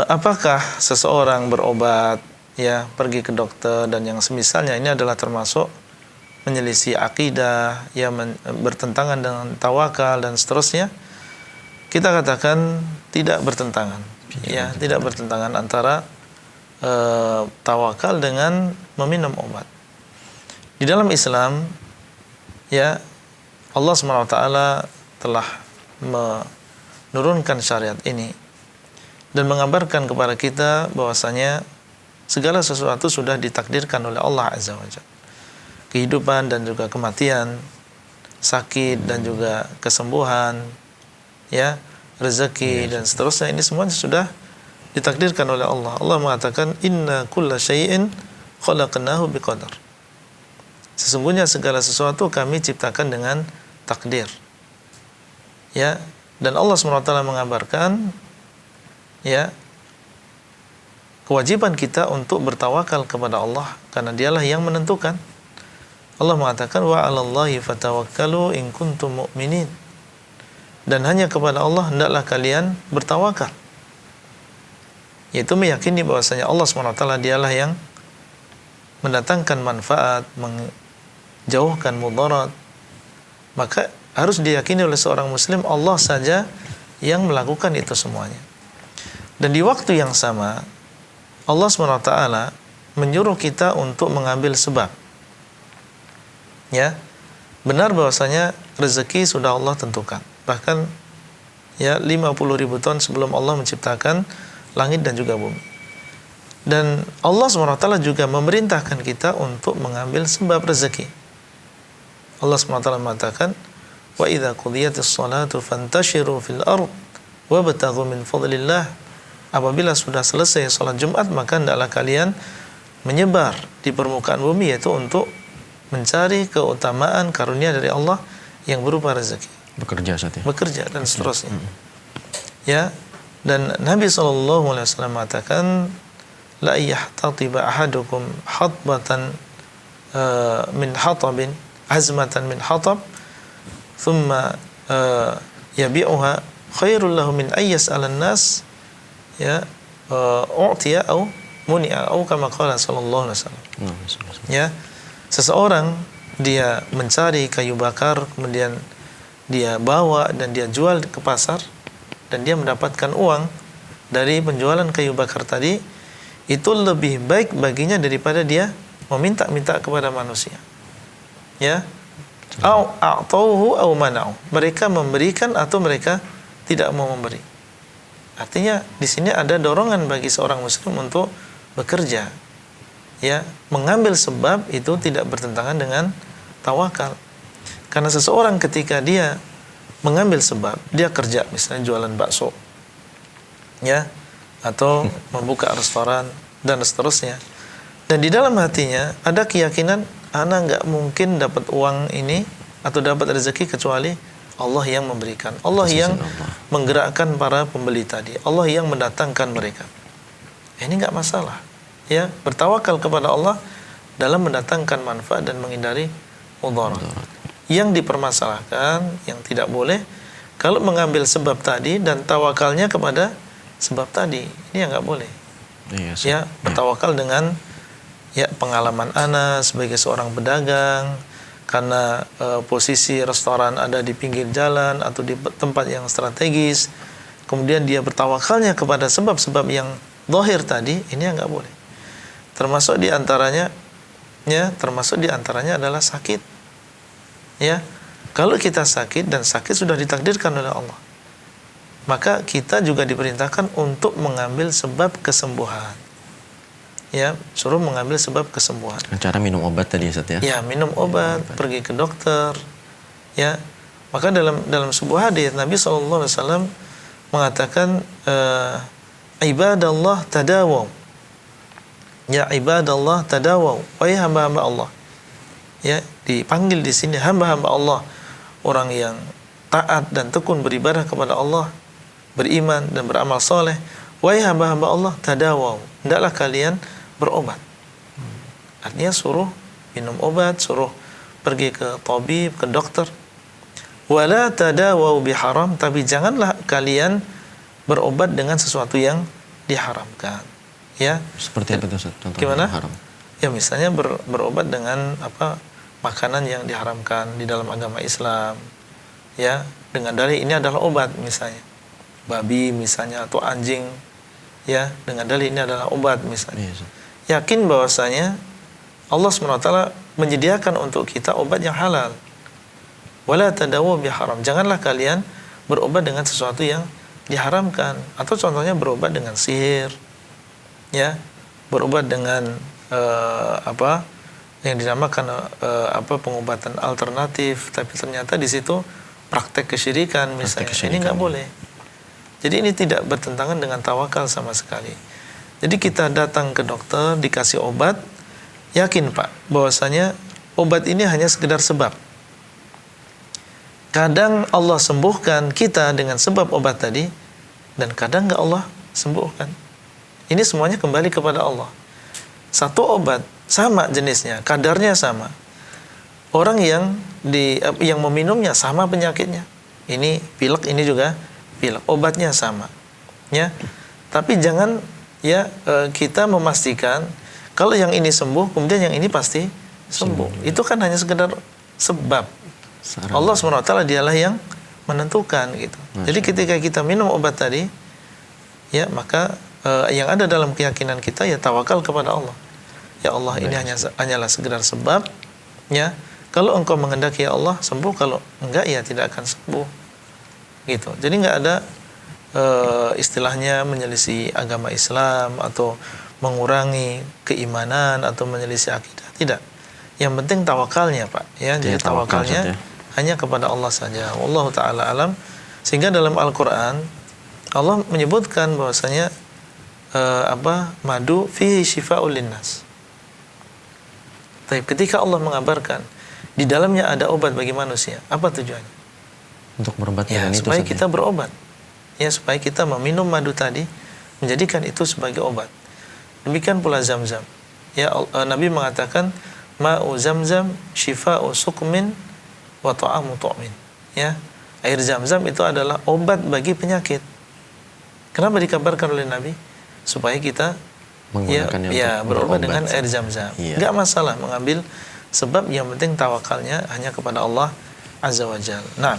C: Apakah seseorang berobat ya pergi ke dokter dan yang semisalnya ini adalah termasuk menyelisih akidah ya bertentangan dengan tawakal dan seterusnya? Kita katakan tidak bertentangan. Ya, tidak bertentangan antara tawakal dengan meminum obat. Di dalam Islam ya Allah SWT telah menurunkan syariat ini dan mengabarkan kepada kita bahwasanya segala sesuatu sudah ditakdirkan oleh Allah Azza wa Jalla. Kehidupan dan juga kematian, sakit dan juga kesembuhan, ya, rezeki dan seterusnya, ini semuanya sudah ditakdirkan oleh Allah. Allah mengatakan inna kulla syai'in khalaqnahu biqadar. Sesungguhnya segala sesuatu kami ciptakan dengan takdir. Ya, dan Allah SWT mengabarkan ya kewajiban kita untuk bertawakal kepada Allah karena Dialah yang menentukan. Allah mengatakan wa 'alallahi fatawakkalu in kuntum mu'minin. Dan hanya kepada Allah hendaklah kalian bertawakal. Yaitu meyakini bahwasanya Allah SWT Dialah yang mendatangkan manfaat, menjauhkan mudarat. Maka harus diyakini oleh seorang muslim Allah saja yang melakukan itu semuanya. Dan di waktu yang sama Allah SWT menyuruh kita untuk mengambil sebab. Ya, benar bahwasanya rezeki sudah Allah tentukan. Bahkan ya 50.000 tahun sebelum Allah menciptakan langit dan juga bumi. Dan Allah SWT juga memerintahkan kita untuk mengambil sebab rezeki. Allah SWT mengatakan, wa idza qudiyatis shalatu fantashiru fil ard wabtaghu min fadlillah. Apabila sudah selesai salat Jumat, maka hendaklah kalian menyebar di permukaan bumi, yaitu untuk mencari keutamaan karunia dari Allah yang berupa rezeki.
D: Bekerja saat ya.
C: Bekerja dan seterusnya. Ya, dan Nabi SAW mengatakan la yahtatiba ahadukum hatbatan min hatabin azmatan min hatab thumma yabi'uha khairul lahu min ayyas 'alan nas ya u'tiya au muni'a au kama qala sallallahu alaihi wasallam. Ya, seseorang dia mencari kayu bakar, kemudian dia bawa dan dia jual ke pasar dan dia mendapatkan uang dari penjualan kayu bakar tadi, itu lebih baik baginya daripada dia meminta-minta kepada manusia. Ya, au a'tauhu au mana'u. Mereka memberikan atau mereka tidak mau memberi. Artinya di sini ada dorongan bagi seorang muslim untuk bekerja. Ya, mengambil sebab itu tidak bertentangan dengan tawakal. Karena seseorang ketika dia mengambil sebab, dia kerja misalnya jualan bakso. Ya, atau membuka restoran dan seterusnya. Dan di dalam hatinya ada keyakinan ana nggak mungkin dapat uang ini atau dapat rezeki kecuali Allah yang memberikan, Allah yang menggerakkan para pembeli tadi, Allah yang mendatangkan mereka. Ini nggak masalah. Ya, bertawakal kepada Allah dalam mendatangkan manfaat dan menghindari mudarat. Yang dipermasalahkan, yang tidak boleh, kalau mengambil sebab tadi dan tawakalnya kepada sebab tadi, ini yang nggak boleh. Ya, bertawakal dengan ya pengalaman ana sebagai seorang pedagang. karena posisi restoran ada di pinggir jalan atau di tempat yang strategis, kemudian dia bertawakalnya kepada sebab-sebab yang zahir tadi, ini yang nggak boleh. Termasuk diantaranya adalah sakit. Ya, kalau kita sakit dan sakit sudah ditakdirkan oleh Allah, maka kita juga diperintahkan untuk mengambil sebab kesembuhan. Ya, suruh mengambil sebab kesembuhan.
D: Cara minum obat tadi Ustaz ya?
C: Ya, minum obat, pergi ke dokter. Ya, maka dalam sebuah hadis Nabi SAW mengatakan, ibadallah tadawaw. Ya ibadallah tadawaw. Wahai hamba-hamba Allah. Ya, dipanggil di sini hamba-hamba Allah, orang yang taat dan tekun beribadah kepada Allah, beriman dan beramal soleh. Wahai hamba-hamba Allah, tadawaw, hendaklah kalian berobat. Artinya suruh minum obat, suruh pergi ke tabib, ke dokter. Wala tadawaw biharam, tapi janganlah kalian berobat dengan sesuatu yang diharamkan. Ya,
D: seperti apa itu Ustaz? Contohnya
C: gimana?
D: Haram.
C: Ya, misalnya berobat dengan makanan yang diharamkan di dalam agama Islam. Ya, dengan dalil ini adalah obat misalnya. Babi misalnya atau anjing, ya, dengan dalil ini adalah obat misalnya.
D: Iya,
C: Yakin bahwasanya Allah SWT menyediakan untuk kita obat yang halal. Wala tadawu biharam. Janganlah kalian berobat dengan sesuatu yang diharamkan, atau contohnya berobat dengan sihir. Ya, berobat dengan yang dinamakan pengobatan alternatif, tapi ternyata di situ praktek kesyirikan misalnya. Ini nggak boleh. Jadi ini tidak bertentangan dengan tawakal sama sekali. Jadi kita datang ke dokter, dikasih obat, yakin Pak bahwasanya obat ini hanya sekedar sebab. Kadang Allah sembuhkan kita dengan sebab obat tadi, dan kadang nggak Allah sembuhkan. Ini semuanya kembali kepada Allah. Satu obat sama jenisnya, kadarnya sama. Orang yang meminumnya sama penyakitnya. Ini pilek, ini juga pilek. Obatnya sama. Ya. Tapi jangan kita memastikan kalau yang ini sembuh, kemudian yang ini pasti sembuh. Itu kan hanya sekedar sebab. Allah SWT dialah yang menentukan gitu. Jadi ketika kita minum obat tadi, ya maka yang ada dalam keyakinan kita ya tawakal kepada Allah. Ya Allah, ini hanyalah sekedar sebab. Ya, kalau Engkau menghendaki ya Allah sembuh, kalau enggak ya tidak akan sembuh. Gitu. Jadi enggak ada istilahnya menyelisih agama Islam atau mengurangi keimanan atau menyelisih akidah. Tidak. Yang penting tawakalnya, Pak. Ya, jadi tawakalnya hanya kepada Allah saja. Wallahu taala alam. Sehingga dalam Al-Qur'an Allah menyebutkan bahwasanya madu fihi syifa'ul linnas. Tapi ketika Allah mengabarkan di dalamnya ada obat bagi manusia, apa tujuannya?
D: Untuk berobat
C: ya,
D: dengan
C: supaya
D: itu
C: kita berobat. Ya, supaya kita meminum madu tadi, menjadikan itu sebagai obat. Demikian pula Zam-Zam. Ya, Nabi mengatakan ma'u Zam-Zam syifa'u suqmin wa ta'amu tu'min. Ya, air Zam-Zam itu adalah obat bagi penyakit. Kenapa dikabarkan oleh Nabi? Supaya kita berobat dengan air Zam-Zam. Enggak masalah mengambil sebab, yang penting tawakalnya hanya kepada Allah Azza wa Jalla. Nah,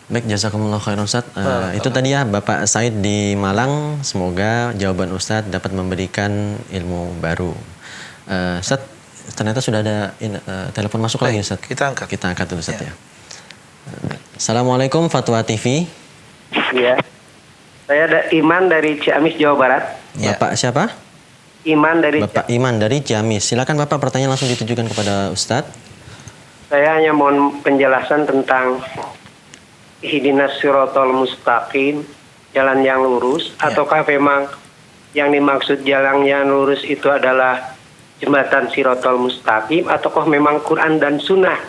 D: baik, jazakumullah khairan Ustaz. Itu tadi ya Bapak Said di Malang. Semoga jawaban Ustaz dapat memberikan ilmu baru. Ustaz, ternyata sudah ada telepon masuk lagi Ustaz.
C: Kita angkat
D: dulu Ustaz ya. Assalamualaikum Fatwa TV.
G: Iya. Saya ada Iman dari Ciamis, Jawa Barat.
D: Bapak siapa?
G: Iman dari
D: Bapak Iman dari Ciamis. Silakan Bapak, pertanyaan langsung ditujukan kepada Ustaz.
G: Saya hanya mohon penjelasan tentang ihdinas siratal mustaqim, jalan yang lurus, ataukah memang yang dimaksud jalan yang lurus itu adalah jembatan siratal mustaqim, ataukah memang Quran dan Sunnah?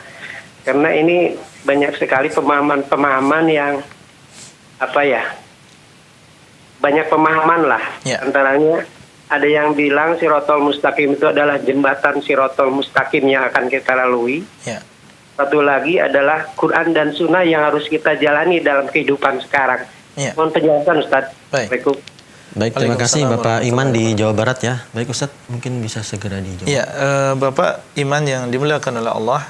G: Karena ini banyak sekali pemahaman-pemahaman yang banyak pemahaman lah. Antaranya ada yang bilang siratal mustaqim itu adalah jembatan siratal mustaqim yang akan kita lalui. Satu lagi adalah Quran dan Sunnah yang harus kita jalani dalam kehidupan sekarang. Mohon penjelasan Ustaz.
D: Baik, terima kasih Bapak Iman di Jawa Barat ya. Baik Ustaz, mungkin bisa segera dijawab.
C: Ya, Bapak Iman yang dimuliakan oleh Allah,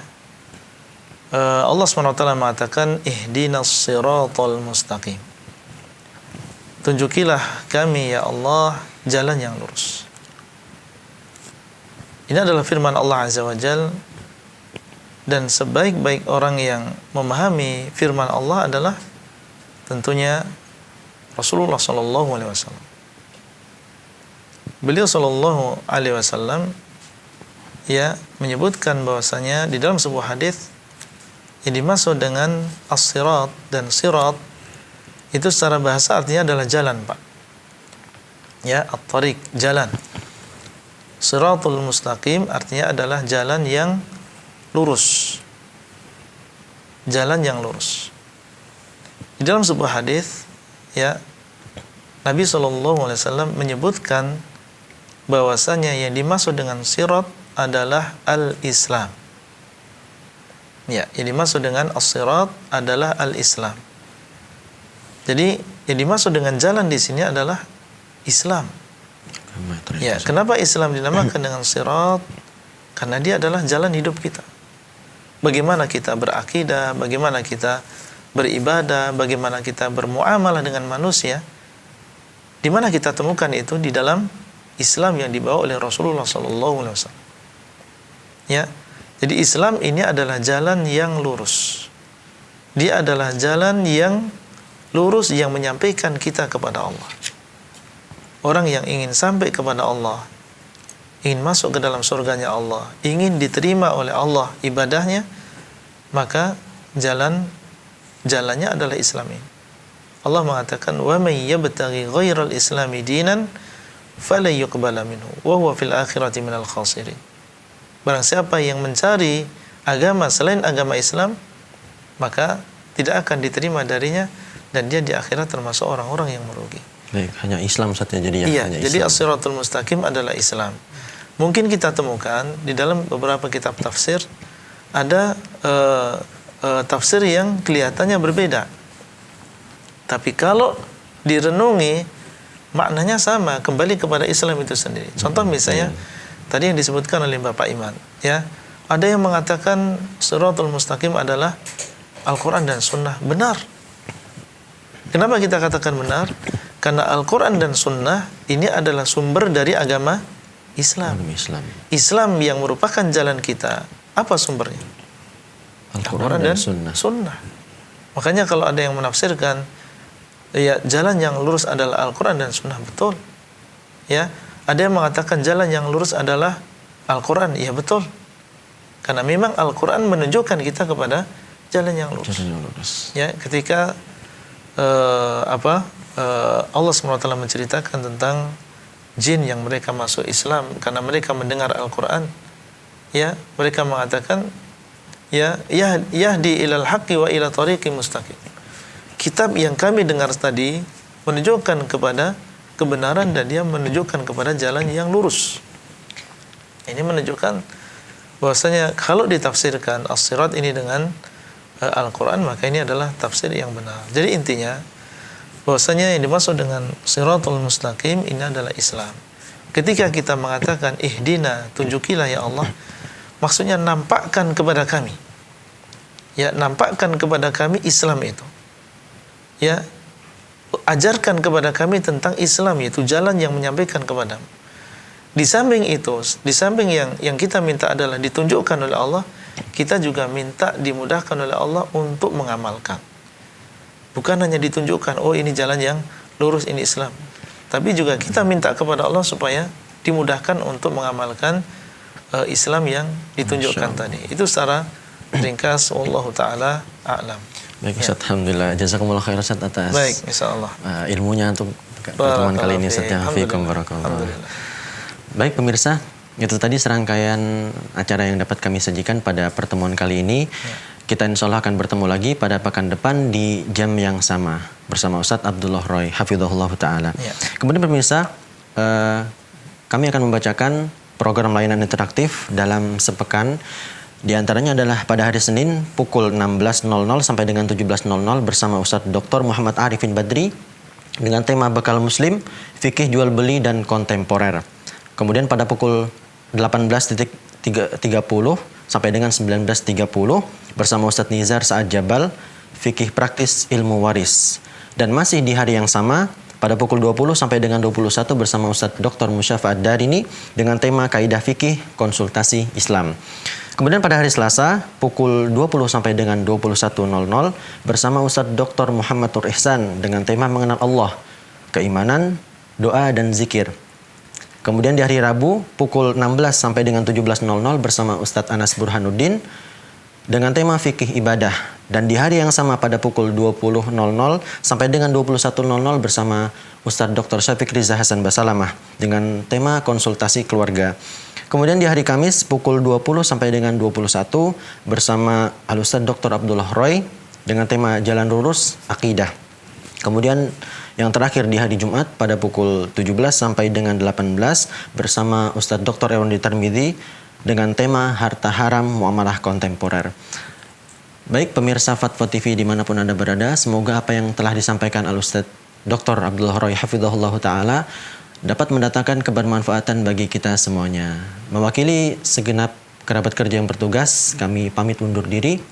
C: Allah SWT mengatakan ihdinas siratal mustaqim. Tunjukilah kami ya Allah jalan yang lurus. Ini adalah firman Allah Azza wa Jal, dan sebaik-baik orang yang memahami firman Allah adalah tentunya Rasulullah sallallahu alaihi wasallam. Beliau sallallahu alaihi wasallam ya menyebutkan bahwasanya di dalam sebuah hadis yang dimaksud dengan as-sirat, dan sirat itu secara bahasa artinya adalah jalan, Pak. Ya, at-tariq, jalan. Siratul mustaqim artinya adalah jalan yang lurus. Jalan yang lurus. Di dalam sebuah hadis ya, Nabi SAW menyebutkan bahwasanya yang dimaksud dengan sirat adalah al-Islam. Ya, yang dimaksud dengan as-sirat adalah al-Islam. Jadi yang dimaksud dengan jalan di sini adalah Islam. Ya, kenapa Islam dinamakan dengan sirat? Karena dia adalah jalan hidup kita. Bagaimana kita berakidah, bagaimana kita beribadah, bagaimana kita bermuamalah dengan manusia. Di mana kita temukan itu di dalam Islam yang dibawa oleh Rasulullah sallallahu alaihi wasallam. Ya. Jadi Islam ini adalah jalan yang lurus. Dia adalah jalan yang lurus yang menyampaikan kita kepada Allah. Orang yang ingin sampai kepada Allah, ingin masuk ke dalam surganya Allah, ingin diterima oleh Allah ibadahnya, maka jalannya adalah Islam ini. Allah mengatakan, "Wa may yabtaghi ghairal islami dinan falan yuqbala minhu wa huwa fil akhirati minal khasirin." Barang siapa yang mencari agama selain agama Islam, maka tidak akan diterima darinya, dan dia di akhirat termasuk orang-orang yang merugi.
D: Baik, hanya Islam saja jadi ya.
C: Iya,
D: hanya
C: jadi
D: Islam.
C: as-siratul mustaqim adalah Islam. Mungkin kita temukan di dalam beberapa kitab tafsir ada tafsir yang kelihatannya berbeda. Tapi kalau direnungi maknanya sama, kembali kepada Islam itu sendiri. Contoh misalnya tadi yang disebutkan oleh Bapak Iman, ya. Ada yang mengatakan siratul mustaqim adalah Al-Qur'an dan Sunnah. Benar. Kenapa kita katakan benar? Karena Al-Quran dan Sunnah ini adalah sumber dari agama Islam. Islam yang merupakan jalan kita. Apa sumbernya? Al-Quran dan Sunnah. Makanya kalau ada yang menafsirkan, ya jalan yang lurus adalah Al-Quran dan Sunnah, betul. Ya, ada yang mengatakan jalan yang lurus adalah Al-Quran, ya betul. Karena memang Al-Quran menunjukkan kita kepada jalan yang lurus. Ya, ketika Allah SWT menceritakan tentang jin yang mereka masuk Islam karena mereka mendengar Al-Quran, ya mereka mengatakan ya yahdi ilal haqqi wa ila tariqi mustaqim. Kitab yang kami dengar tadi menunjukkan kepada kebenaran dan dia menunjukkan kepada jalan yang lurus. Ini menunjukkan bahwasanya kalau ditafsirkan as-sirat ini dengan Al-Quran, maka ini adalah tafsir yang benar. Jadi intinya bahwasanya yang dimaksud dengan siratul mustaqim ini adalah Islam. Ketika kita mengatakan ihdina, tunjukilah ya Allah, maksudnya nampakkan kepada kami. Ya, nampakkan kepada kami Islam itu. Ya, ajarkan kepada kami tentang Islam, yaitu jalan yang menyampaikan kepadamu. Di samping itu, di samping yang kita minta adalah ditunjukkan oleh Allah, kita juga minta dimudahkan oleh Allah untuk mengamalkan. Bukan hanya ditunjukkan, oh ini jalan yang lurus, ini Islam. Tapi juga kita minta kepada Allah supaya dimudahkan untuk mengamalkan Islam yang ditunjukkan tadi. Itu secara ringkas, wallahu taala a'lam.
D: Baik Ustaz, alhamdulillah. Jazakumullah khairan Ustaz atas
C: baik, insyaallah
D: ilmunya untuk pertemuan kali ini Ustaz. Fiikum barakallahu. Baik pemirsa, itu tadi serangkaian acara yang dapat kami sajikan pada pertemuan kali ini. Kita insya Allah akan bertemu lagi pada pekan depan di jam yang sama bersama Ustadz Abdullah Roy hafizahullah ta'ala. Kemudian pemirsa, kami akan membacakan program layanan interaktif dalam sepekan. Di antaranya adalah pada hari Senin pukul 16.00 sampai dengan 17.00 bersama Ustadz Dr. Muhammad Arifin Badri dengan tema Bekal Muslim, Fikih Jual Beli dan Kontemporer. Kemudian pada pukul 18.30 sampai dengan 19.30 bersama Ustadz Nizar Saad Jabal, Fikih Praktis Ilmu Waris. Dan masih di hari yang sama, pada pukul 20 sampai dengan 21 bersama Ustadz Dr. Musyafa Ad-Darini dengan tema Kaidah Fikih Konsultasi Islam. Kemudian pada hari Selasa, pukul 20 sampai dengan 21.00 bersama Ustadz Dr. Muhammad Nur Ihsan dengan tema Mengenal Allah, Keimanan, Doa, dan Zikir. Kemudian di hari Rabu, pukul 16 sampai dengan 17.00 bersama Ustadz Anas Burhanuddin dengan tema Fikih Ibadah. Dan di hari yang sama pada pukul 20.00 sampai dengan 21.00 bersama Ustadz Dr. Syafiq Riza Hasan Basalamah dengan tema Konsultasi Keluarga. Kemudian di hari Kamis pukul 20 sampai dengan 21 bersama Al-Ustadz Dr. Abdullah Roy dengan tema Jalan Lurus Akidah. Kemudian yang terakhir di hari Jumat pada pukul 17 sampai dengan 18 bersama Ustadz Dr. Erwandi Tarmidhi dengan tema Harta Haram Muamalah Kontemporer. Baik pemirsa Fatwa TV dimanapun Anda berada, semoga apa yang telah disampaikan Al-Ustadz Dr. Abdullah Roy Hafizahullah Ta'ala dapat mendatangkan kebermanfaatan bagi kita semuanya. Mewakili segenap kerabat kerja yang bertugas, kami pamit undur diri.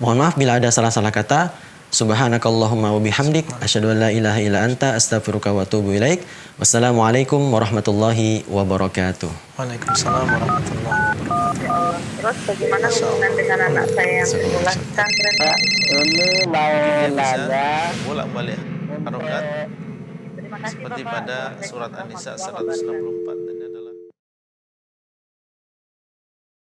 D: Mohon maaf bila ada salah-salah kata. Subhanakallahumma wa bihamdik asyhadu an la ilaha illa anta astaghfiruka wa atubu ilaik. Wassalamualaikum warahmatullahi wabarakatuh.
C: Waalaikumsalam warahmatullahi wabarakatuh.
A: Ya Allah. Terus bagaimana hubungan dengan anak saya yang sekolah pesantren? Pak?
G: Ini mau nanya
C: Bolak-balik harokat
A: Terima kasih
C: seperti
A: Bapak.
C: pada surat An-Nisa 164.